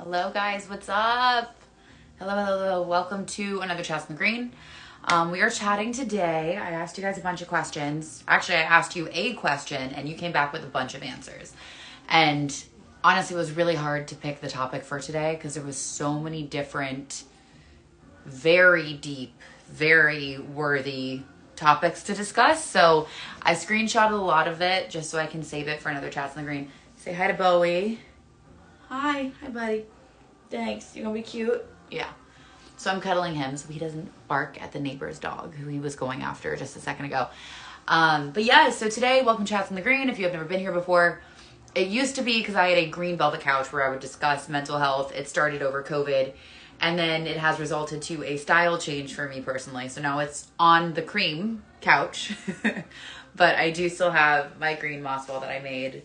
Hello guys, what's up? Hello. Welcome to another Chats on the Green. We are chatting today. I asked you guys a bunch of questions. Actually, I asked you a question and you came back with a bunch of answers. And honestly, it was really hard to pick the topic for today because there was so many different, very deep, very worthy topics to discuss. So I screenshotted a lot of it just so I can save it for another Chats on the Green. Say hi to Bowie. Hi buddy. Thanks. You gonna be cute? Yeah. So I'm cuddling him so he doesn't bark at the neighbor's dog who he was going after just a second ago. But yeah, so today, welcome to Chats on the Green. If you have never been here before, it used to be because I had a green velvet couch where I would discuss mental health. It started over COVID and then it has resulted to a style change for me personally. So now it's on the cream couch, but I do still have my green moss ball that I made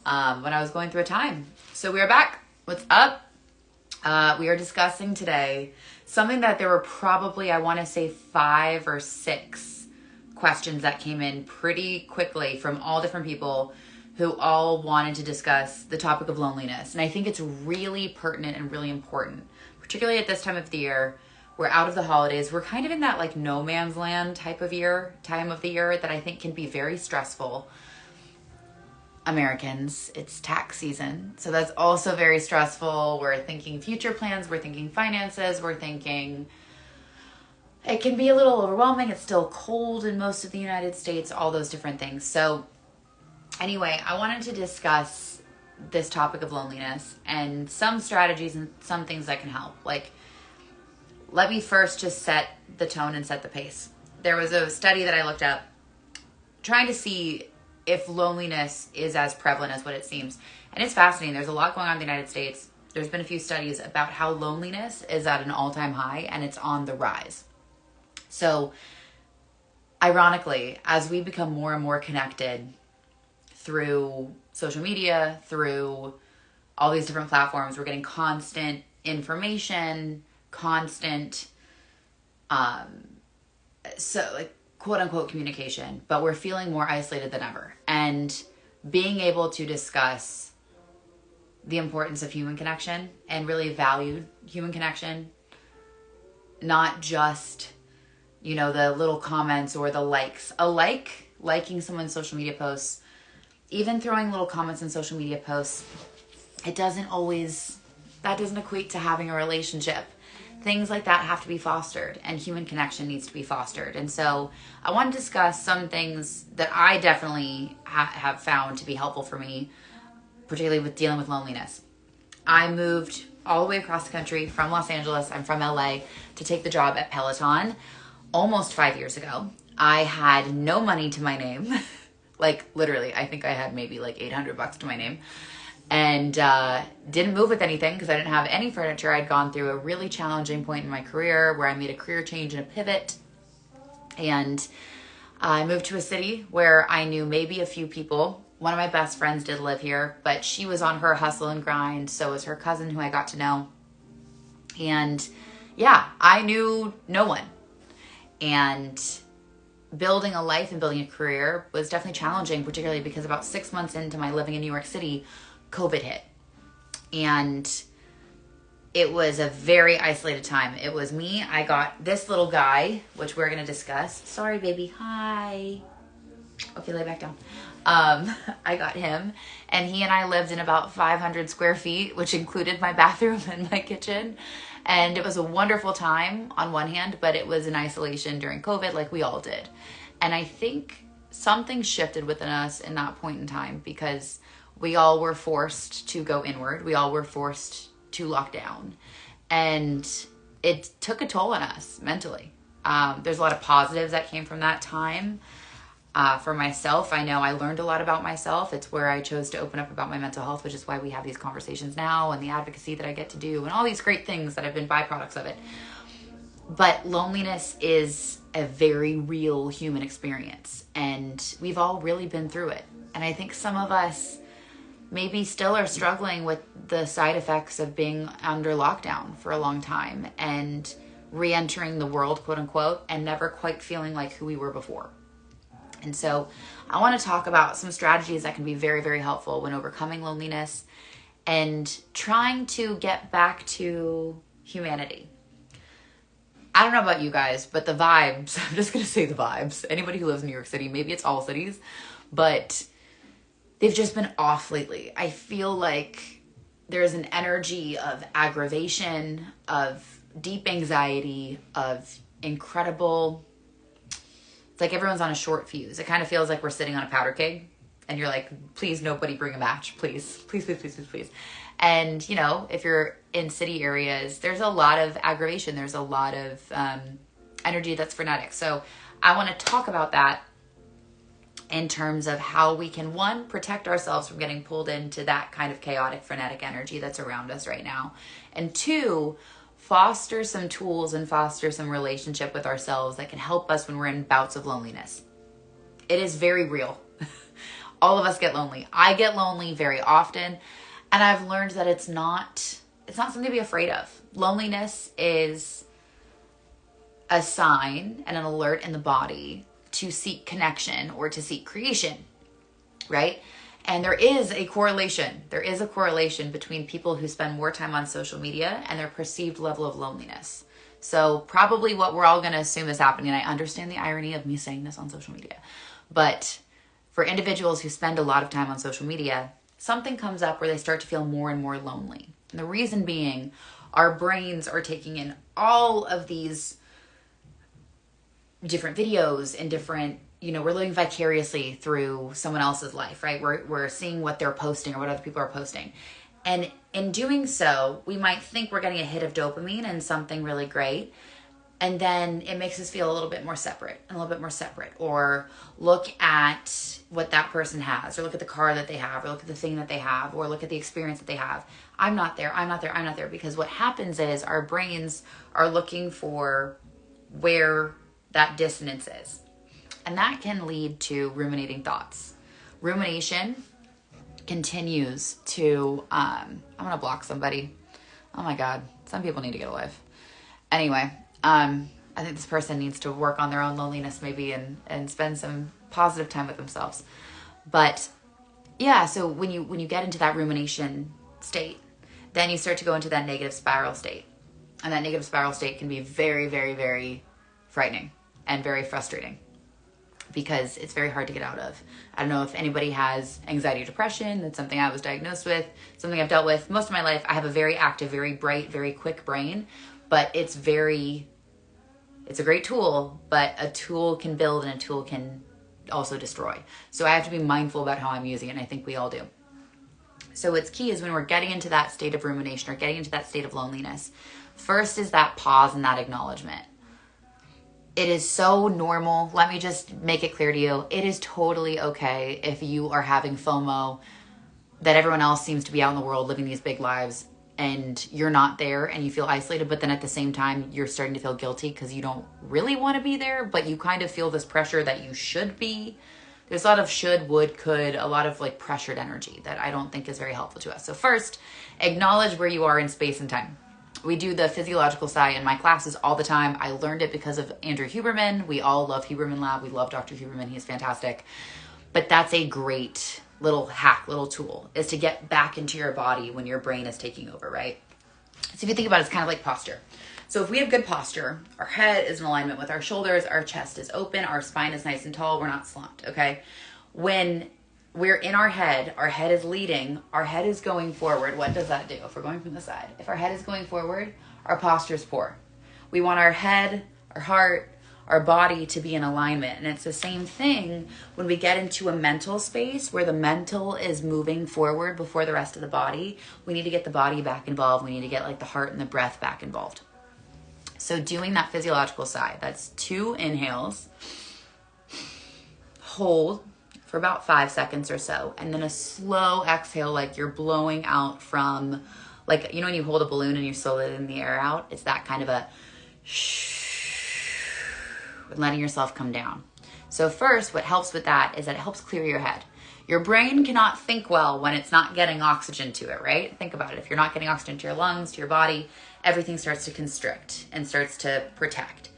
when I was going through a time. So we are back. What's up? We are discussing today something that there were probably, I want to say 5 or 6 questions that came in pretty quickly from all different people who all wanted to discuss the topic of loneliness. And I think it's really pertinent and really important, particularly at this time of the year. We're out of the holidays. We're kind of in that like no man's land time of the year that I think can be very stressful. Americans, it's tax season, so that's also very stressful. We're thinking future plans, we're thinking finances, we're thinking it can be a little overwhelming. It's still cold in most of the United States, all those different things. So anyway, I wanted to discuss this topic of loneliness and some strategies and some things that can help. Like, let me first just set the tone and set the pace. There was a study that I looked up trying to see if loneliness is as prevalent as what it seems. And it's fascinating. There's a lot going on in the United States. There's been a few studies about how loneliness is at an all-time high and it's on the rise. So, ironically, as we become more and more connected through social media, through all these different platforms, we're getting constant information, constant, quote unquote communication, but we're feeling more isolated than ever. And being able to discuss the importance of human connection and really value human connection, not just, the little comments or the likes. Liking someone's social media posts, even throwing little comments in social media posts, that doesn't equate to having a relationship. Things like that have to be fostered and human connection needs to be fostered. And so I want to discuss some things that I definitely have found to be helpful for me, particularly with dealing with loneliness. I moved all the way across the country from Los Angeles. I'm from LA to take the job at Peloton almost 5 years ago. I had no money to my name. Like literally, I think I had maybe like $800 to my name. And didn't move with anything because I didn't have any furniture. I'd gone through a really challenging point in my career where I made a career change and a pivot. And I moved to a city where I knew maybe a few people. One of my best friends did live here, but she was on her hustle and grind. So was her cousin who I got to know. And yeah, I knew no one. And building a life and building a career was definitely challenging, particularly because about 6 months into my living in New York City, COVID hit. And it was a very isolated time. It was me. I got this little guy, which we're going to discuss. Sorry, baby. Hi. Okay, lay back down. I got him, and he and I lived in about 500 square feet, which included my bathroom and my kitchen. And it was a wonderful time on one hand, but it was in isolation during COVID like we all did. And I think something shifted within us in that point in time because we all were forced to go inward. We all were forced to lock down. And it took a toll on us mentally. There's a lot of positives that came from that time. For myself, I know I learned a lot about myself. It's where I chose to open up about my mental health, which is why we have these conversations now and the advocacy that I get to do and all these great things that have been byproducts of it. But loneliness is a very real human experience, and we've all really been through it. And I think some of us maybe still are struggling with the side effects of being under lockdown for a long time and re-entering the world, quote unquote, and never quite feeling like who we were before. And so I want to talk about some strategies that can be very, very helpful when overcoming loneliness and trying to get back to humanity. I don't know about you guys, but the vibes, I'm just going to say the vibes. Anybody who lives in New York City, maybe it's all cities, but they've just been off lately. I feel like there's an energy of aggravation, of deep anxiety, of incredible, it's like everyone's on a short fuse. It kind of feels like we're sitting on a powder keg and you're like, please, nobody bring a match, please, please, please, please, please, please. And, you know, if you're in city areas, there's a lot of aggravation. There's a lot of energy that's frenetic. So I want to talk about that in terms of how we can, one, protect ourselves from getting pulled into that kind of chaotic, frenetic energy that's around us right now. And two, foster some tools and foster some relationship with ourselves that can help us when we're in bouts of loneliness. It is very real. All of us get lonely. I get lonely very often. And I've learned that it's not something to be afraid of. Loneliness is a sign and an alert in the body to seek connection or to seek creation, right? And there is a correlation. There is a correlation between people who spend more time on social media and their perceived level of loneliness. So probably what we're all going to assume is happening, and I understand the irony of me saying this on social media, but for individuals who spend a lot of time on social media, something comes up where they start to feel more and more lonely. And the reason being, our brains are taking in all of these different videos and different, you know, we're living vicariously through someone else's life, right? We're seeing what they're posting or what other people are posting. And in doing so, we might think we're getting a hit of dopamine and something really great. And then it makes us feel a little bit more separate and a little bit more separate. Or look at what that person has, or look at the car that they have, or look at the thing that they have, or look at the experience that they have. I'm not there, I'm not there, I'm not there. Because what happens is our brains are looking for where that dissonance is. And that can lead to ruminating thoughts. Rumination continues to, I'm going to block somebody. Oh my God, some people need to get a life. Anyway, I think this person needs to work on their own loneliness maybe and spend some positive time with themselves. But yeah, so when you get into that rumination state, then you start to go into that negative spiral state. And that negative spiral state can be very, very, very frightening and very frustrating because it's very hard to get out of. I don't know if anybody has anxiety or depression. That's something I was diagnosed with, something I've dealt with most of my life. I have a very active, very bright, very quick brain, but it's a great tool, but a tool can build and a tool can also destroy. So I have to be mindful about how I'm using it, and I think we all do. So what's key is when we're getting into that state of rumination or getting into that state of loneliness, first is that pause and that acknowledgement. It is so normal. Let me just make it clear to you. It is totally okay if you are having FOMO, that everyone else seems to be out in the world living these big lives and you're not there and you feel isolated, but then at the same time, you're starting to feel guilty because you don't really want to be there, but you kind of feel this pressure that you should be. There's a lot of should, would, could, a lot of like pressured energy that I don't think is very helpful to us. So first, acknowledge where you are in space and time. We do the physiological side in my classes all the time. I learned it because of Andrew Huberman. We all love Huberman Lab. We love Dr. Huberman. He's fantastic. But that's a great little hack, little tool, is to get back into your body when your brain is taking over, right? So if you think about it, it's kind of like posture. So if we have good posture, our head is in alignment with our shoulders, our chest is open, our spine is nice and tall, we're not slumped, okay? When we're in our head is leading, our head is going forward. What does that do? If we're going from the side, if our head is going forward, our posture is poor. We want our head, our heart, our body to be in alignment. And it's the same thing when we get into a mental space where the mental is moving forward before the rest of the body. We need to get the body back involved. We need to get like the heart and the breath back involved. So doing that physiological side, that's 2 inhales, hold for about 5 seconds or so, and then a slow exhale, like you're blowing out from, like, you know when you hold a balloon and you're slow letting the air out? It's that kind of a shh, letting yourself come down. So first, what helps with that is that it helps clear your head. Your brain cannot think well when it's not getting oxygen to it, right? Think about it. If you're not getting oxygen to your lungs, to your body, everything starts to constrict and starts to protect.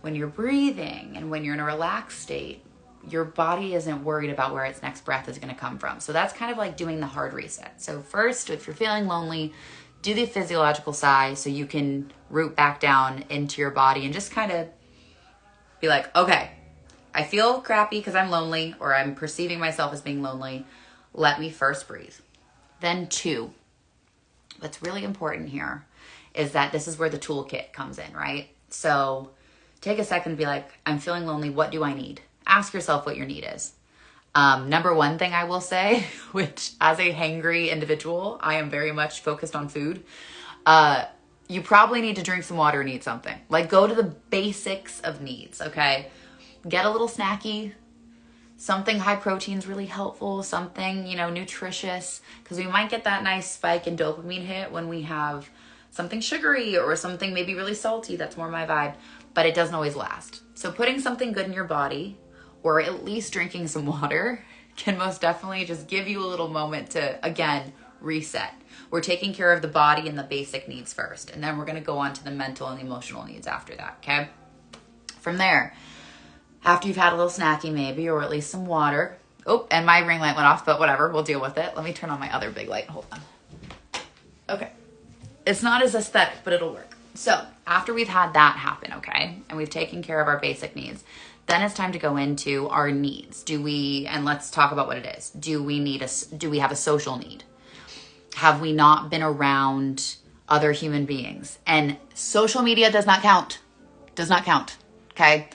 When you're breathing and when you're in a relaxed state, your body isn't worried about where its next breath is going to come from. So that's kind of like doing the hard reset. So first, if you're feeling lonely, do the physiological sigh so you can root back down into your body and just kind of be like, okay, I feel crappy because I'm lonely, or I'm perceiving myself as being lonely. Let me first breathe. Then 2, what's really important here is that this is where the toolkit comes in, right? So take a second and be like, I'm feeling lonely. What do I need? Ask yourself what your need is. Number one thing I will say, which as a hangry individual, I am very much focused on food. You probably need to drink some water and eat something. Like, go to the basics of needs, okay? Get a little snacky. Something high protein is really helpful. Something, nutritious. Because we might get that nice spike in dopamine hit when we have something sugary or something maybe really salty. That's more my vibe. But it doesn't always last. So putting something good in your body, or at least drinking some water, can most definitely just give you a little moment to, again, reset. We're taking care of the body and the basic needs first, and then we're going to go on to the mental and emotional needs after that, okay? From there, after you've had a little snacky maybe, or at least some water. Oh, and my ring light went off, but whatever, we'll deal with it. Let me turn on my other big light. Hold on. Okay. It's not as aesthetic, but it'll work. So after we've had that happen, okay, and we've taken care of our basic needs, then it's time to go into our needs. And let's talk about what it is. Do we have a social need? Have we not been around other human beings? And social media does not count. Does not count. Okay.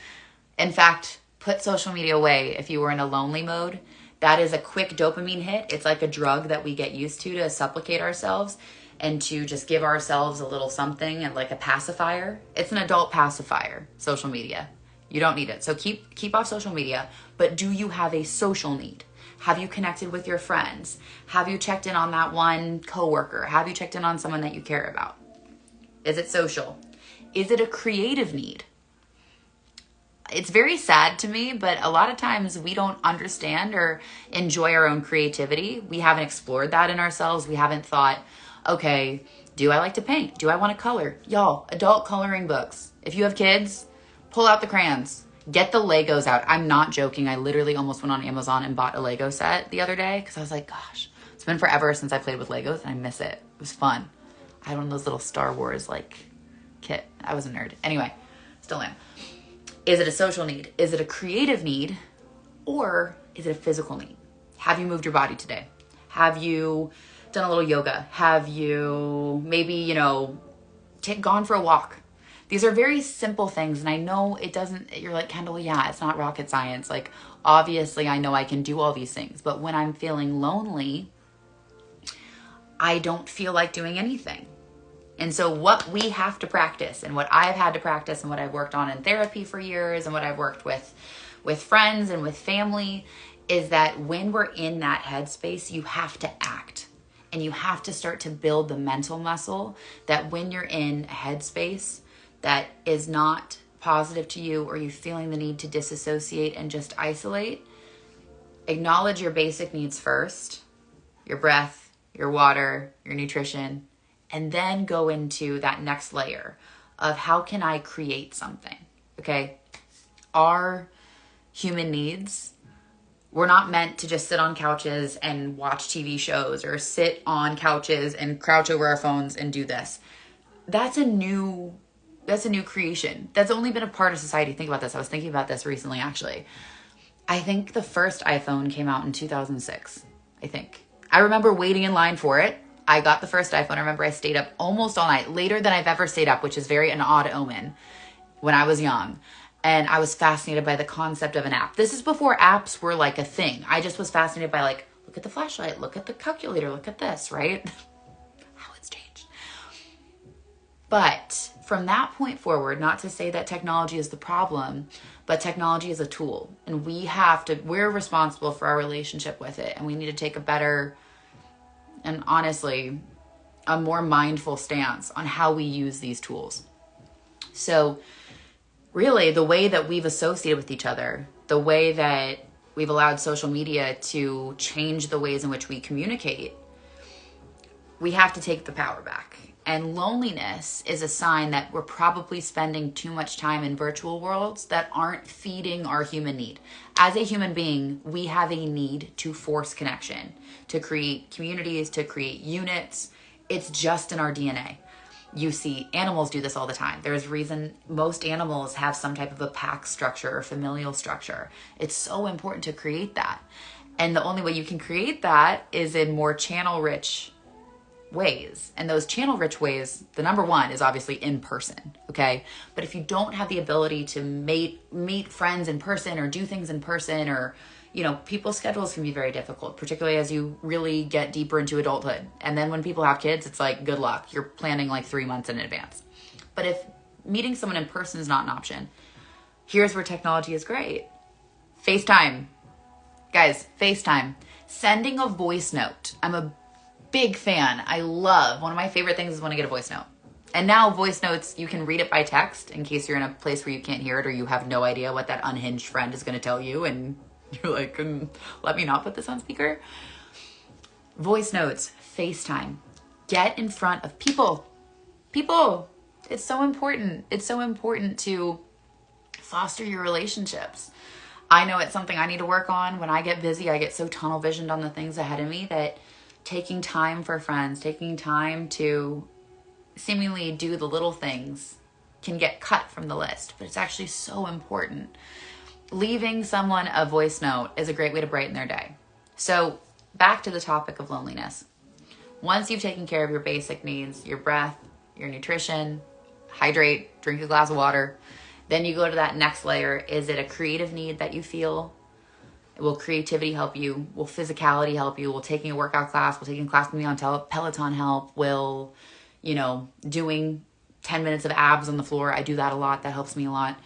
In fact, put social media away if you were in a lonely mode. That is a quick dopamine hit. It's like a drug that we get used to supplicate ourselves and to just give ourselves a little something, and like a pacifier. It's an adult pacifier, social media. You don't need it. So keep off social media, but do you have a social need? Have you connected with your friends? Have you checked in on that one coworker? Have you checked in on someone that you care about? Is it social? Is it a creative need? It's very sad to me, but a lot of times we don't understand or enjoy our own creativity. We haven't explored that in ourselves. We haven't thought, okay, do I like to paint? Do I want to color? Y'all, adult coloring books. If you have kids, pull out the crayons. Get the Legos out. I'm not joking. I literally almost went on Amazon and bought a Lego set the other day because I was like, gosh, it's been forever since I played with Legos and I miss it. It was fun. I had one of those little Star Wars kit. I was a nerd. Anyway, still am. Is it a social need? Is it a creative need? Or is it a physical need? Have you moved your body today? Have you done a little yoga? Have you maybe, gone for a walk? These are very simple things. And I know you're like, Kendall, yeah, it's not rocket science. Like, obviously I know I can do all these things, but when I'm feeling lonely, I don't feel like doing anything. And so what we have to practice, and what I've had to practice, and what I've worked on in therapy for years, and what I've worked with friends and with family, is that when we're in that headspace, you have to act. And you have to start to build the mental muscle that when you're in a headspace that is not positive to you, or you feeling the need to disassociate and just isolate, acknowledge your basic needs first, your breath, your water, your nutrition, and then go into that next layer of how can I create something, okay? Our human needs, we're not meant to just sit on couches and watch TV shows, or sit on couches and crouch over our phones and do this. That's a new creation. That's only been a part of society. Think about this. I was thinking about this recently, actually. I think the first iPhone came out in 2006, I think. I remember waiting in line for it. I got the first iPhone. I remember I stayed up almost all night, later than I've ever stayed up, which is an odd omen when I was young. And I was fascinated by the concept of an app. This is before apps were like a thing. I just was fascinated by look at the flashlight, look at the calculator, look at this, right? How it's changed. But from that point forward, not to say that technology is the problem, but technology is a tool. And we're responsible for our relationship with it. And we need to take a better, and honestly, a more mindful stance on how we use these tools. So really, the way that we've associated with each other, the way that we've allowed social media to change the ways in which we communicate, we have to take the power back. And loneliness is a sign that we're probably spending too much time in virtual worlds that aren't feeding our human need. As a human being, we have a need to force connection, to create communities, to create units. It's just in our DNA. You see animals do this all the time. There's reason most animals have some type of a pack structure or familial structure. It's so important to create that. And the only way you can create that is in more channel-rich ways. And those channel-rich ways, the number one is obviously in person, okay? But if you don't have the ability to meet friends in person or do things in person, or, you know, people's schedules can be very difficult, particularly as you really get deeper into adulthood. And then when people have kids, it's like, good luck. You're planning like 3 months in advance. But if meeting someone in person is not an option, here's where technology is great. FaceTime. Guys, FaceTime. Sending a voice note. I'm a big fan. I love, one of my favorite things is when I get a voice note. And now voice notes, you can read it by text in case you're in a place where you can't hear it or you have no idea what that unhinged friend is going to tell you. And you're like, let me not put this on speaker. Voice notes, FaceTime. Get in front of people. People. It's so important. It's so important to foster your relationships. I know it's something I need to work on. When I get busy, I get so tunnel visioned on the things ahead of me that taking time for friends, taking time to seemingly do the little things can get cut from the list. But it's actually so important. Leaving someone a voice note is a great way to brighten their day. So back to the topic of loneliness. Once you've taken care of your basic needs, your breath, your nutrition, hydrate, drink a glass of water, then you go to that next layer. Is it a creative need that you feel? Will creativity help you? Will physicality help you? Will taking a workout class, will taking a class with me on Peloton help? Will, you know, doing 10 minutes of abs on the floor? I do that a lot. That helps me a lot.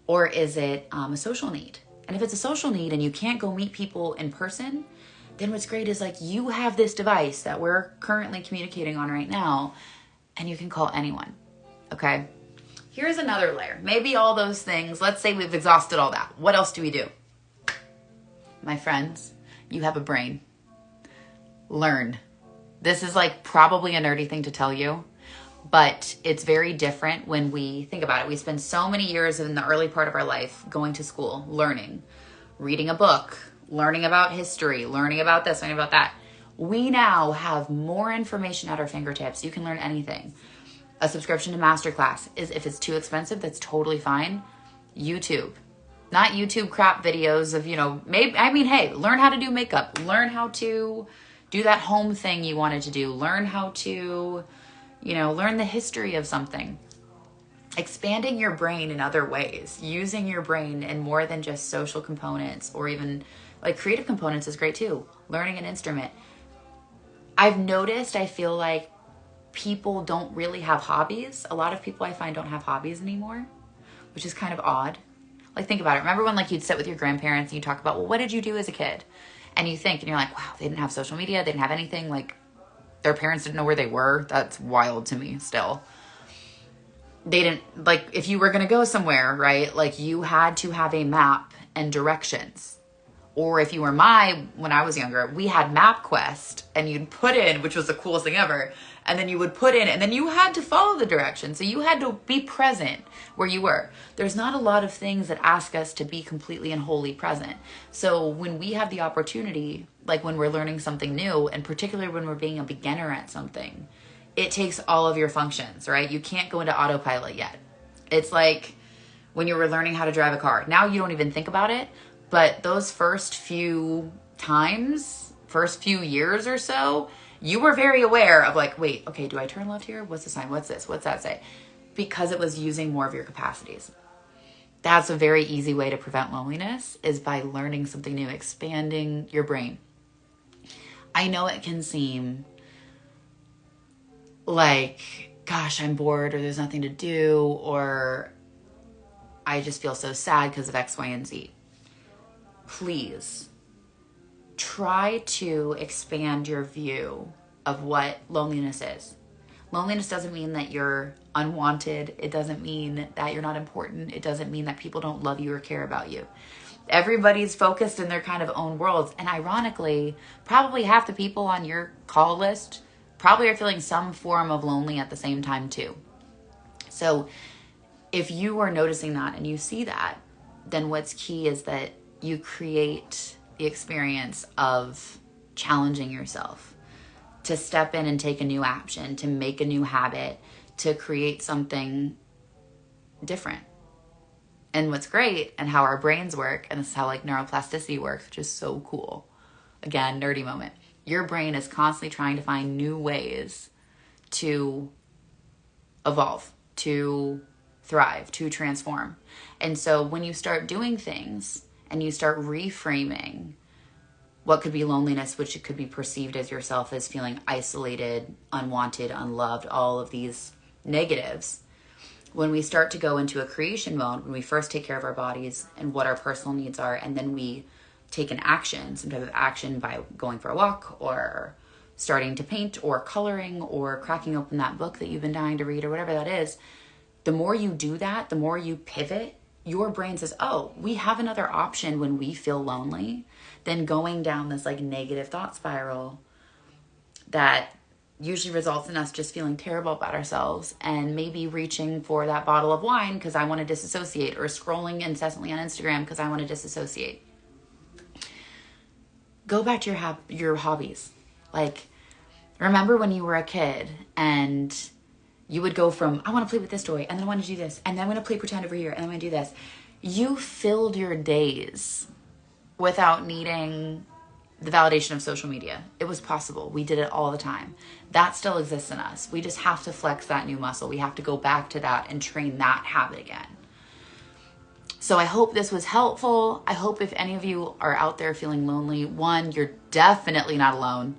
Or is it a social need? And if it's a social need and you can't go meet people in person, then what's great is like you have this device that we're currently communicating on right now, and you can call anyone, okay? Here's another layer. Maybe all those things, let's say we've exhausted all that. What else do we do? My friends, you have a brain. Learn. This is like probably a nerdy thing to tell you, but it's very different when we think about it. We spend so many years in the early part of our life going to school, learning, reading a book, learning about history, learning about this, learning about that. We now have more information at our fingertips. You can learn anything. A subscription to Masterclass is, if it's too expensive, that's totally fine. YouTube. Not YouTube crap videos of, you know, maybe, I mean, hey, learn how to do makeup. Learn how to do that home thing you wanted to do. Learn how to, you know, learn the history of something. Expanding your brain in other ways. Using your brain in more than just social components, or even like creative components is great too. Learning an instrument. I've noticed, I feel like people don't really have hobbies. A lot of people I find don't have hobbies anymore, which is kind of odd. Like, think about it. Remember when like you'd sit with your grandparents and you talk about, well, what did you do as a kid? And you think, and you're like, wow, they didn't have social media. They didn't have anything. Like, their parents didn't know where they were. That's wild to me still. They didn't, like, if you were going to go somewhere, right? Like, you had to have a map and directions. Or if you were when I was younger, we had MapQuest, and you'd put in, which was the coolest thing ever, and then you would put in, and then you had to follow the directions. So you had to be present where you were. There's not a lot of things that ask us to be completely and wholly present. So when we have the opportunity, like when we're learning something new, and particularly when we're being a beginner at something, it takes all of your functions, right? You can't go into autopilot yet. It's like when you were learning how to drive a car. Now you don't even think about it, but those first few times, first few years or so, you were very aware of like, wait, okay, do I turn left here? What's the sign? What's this? What's that say? Because it was using more of your capacities. That's a very easy way to prevent loneliness, is by learning something new, expanding your brain. I know it can seem like, gosh, I'm bored, or there's nothing to do, or I just feel so sad because of X, Y, and Z. Please try to expand your view of what loneliness is. Loneliness doesn't mean that you're unwanted. It doesn't mean that you're not important. It doesn't mean that people don't love you or care about you. Everybody's focused in their kind of own worlds. And ironically, probably half the people on your call list probably are feeling some form of lonely at the same time too. So if you are noticing that and you see that, then what's key is that you create the experience of challenging yourself to step in and take a new action, to make a new habit, to create something different. And what's great, and how our brains work, and this is how like neuroplasticity works, which is so cool. Again, nerdy moment. Your brain is constantly trying to find new ways to evolve, to thrive, to transform. And so when you start doing things and you start reframing what could be loneliness, which it could be perceived as yourself as feeling isolated, unwanted, unloved, all of these negatives, when we start to go into a creation mode, when we first take care of our bodies and what our personal needs are, and then we take an action, some type of action by going for a walk or starting to paint or coloring or cracking open that book that you've been dying to read or whatever that is, the more you do that, the more you pivot, your brain says, oh, we have another option when we feel lonely than going down this like negative thought spiral that usually results in us just feeling terrible about ourselves and maybe reaching for that bottle of wine because I want to disassociate, or scrolling incessantly on Instagram because I want to disassociate. Go back to your hobbies. Like, remember when you were a kid and you would go from, I want to play with this toy, and then I want to do this, and then I'm going to play pretend over here, and I'm going to do this. You filled your days without needing the validation of social media. It was possible. We did it all the time. That still exists in us. We just have to flex that new muscle. We have to go back to that and train that habit again. So I hope this was helpful. I hope if any of you are out there feeling lonely, one, you're definitely not alone.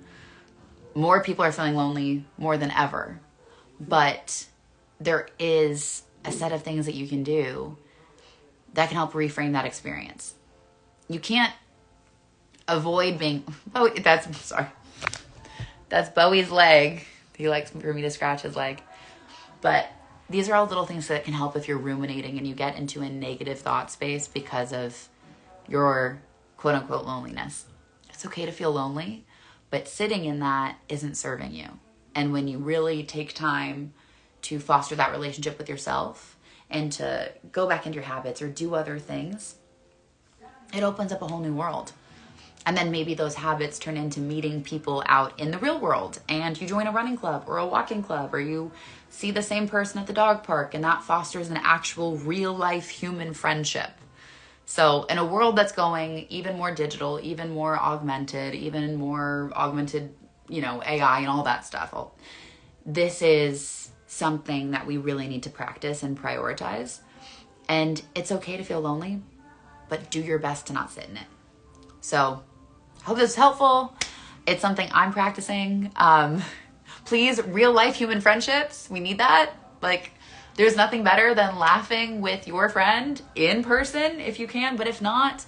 More people are feeling lonely more than ever. But there is a set of things that you can do that can help reframe that experience. You can't avoid being, that's Bowie's leg. He likes for me to scratch his leg. But these are all little things that can help if you're ruminating and you get into a negative thought space because of your quote unquote loneliness. It's okay to feel lonely, but sitting in that isn't serving you. And when you really take time to foster that relationship with yourself and to go back into your habits or do other things, it opens up a whole new world. And then maybe those habits turn into meeting people out in the real world, and you join a running club or a walking club, or you see the same person at the dog park, and that fosters an actual real life human friendship. So in a world that's going even more digital, even more augmented, AI and all that stuff, this is something that we really need to practice and prioritize. And it's okay to feel lonely, but do your best to not sit in it. So I hope this is helpful. It's something I'm practicing. Please, real life human friendships. We need that. Like, there's nothing better than laughing with your friend in person if you can, but if not,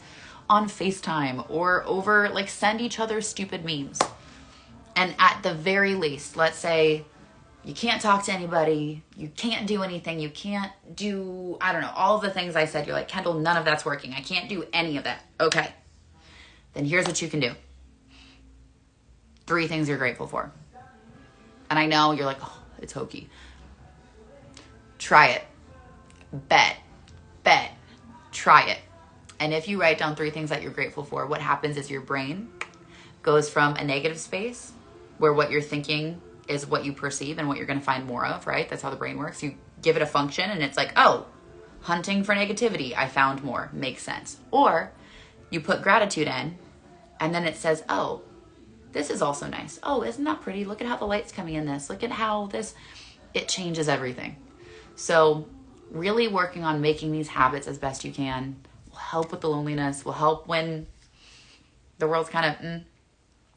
on FaceTime or over, like, send each other stupid memes. And at the very least, let's say you can't talk to anybody, you can't do anything, you can't do, I don't know, all of the things I said. You're like, Kendall, none of that's working. I can't do any of that. Okay. Then here's what you can do. 3 things you're grateful for. And I know you're like, oh, it's hokey. Try it. Bet. Try it. And if you write down 3 things that you're grateful for, what happens is your brain goes from a negative space where what you're thinking is what you perceive and what you're going to find more of, right? That's how the brain works. You give it a function and it's like, oh, hunting for negativity. I found more. Makes sense. Or you put gratitude in and then it says, oh, this is also nice. Oh, isn't that pretty? Look at how the light's coming in this. Look at how this, it changes everything. So really working on making these habits as best you can will help with the loneliness, will help when the world's kind of,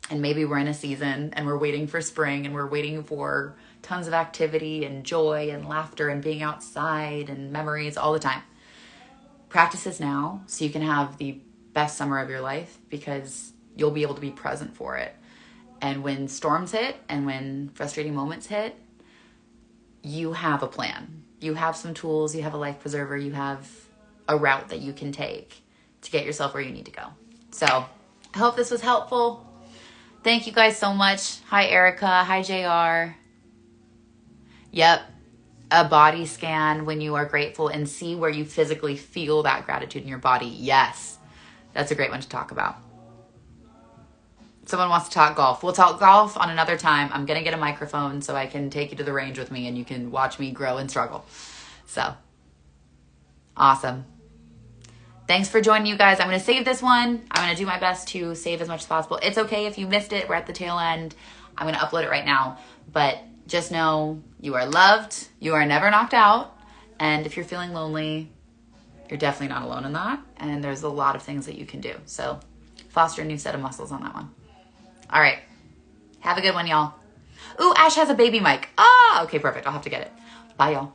and maybe we're in a season and we're waiting for spring and we're waiting for tons of activity and joy and laughter and being outside and memories all the time. Practice this now so you can have the best summer of your life, because you'll be able to be present for it. And when storms hit and when frustrating moments hit, you have a plan. You have some tools, you have a life preserver, you have a route that you can take to get yourself where you need to go. So I hope this was helpful. Thank you guys so much. Hi, Erica. Hi, JR. Yep. A body scan when you are grateful and see where you physically feel that gratitude in your body. Yes. That's a great one to talk about. Someone wants to talk golf. We'll talk golf on another time. I'm going to get a microphone so I can take you to the range with me and you can watch me grow and struggle. So, awesome. Thanks for joining, you guys. I'm going to save this one. I'm going to do my best to save as much as possible. It's okay if you missed it. We're at the tail end. I'm going to upload it right now. But just know you are loved. You are never knocked out. And if you're feeling lonely, you're definitely not alone in that. And there's a lot of things that you can do. So foster a new set of muscles on that one. All right. Have a good one, y'all. Ooh, Ash has a baby mic. Ah, okay, perfect. I'll have to get it. Bye, y'all.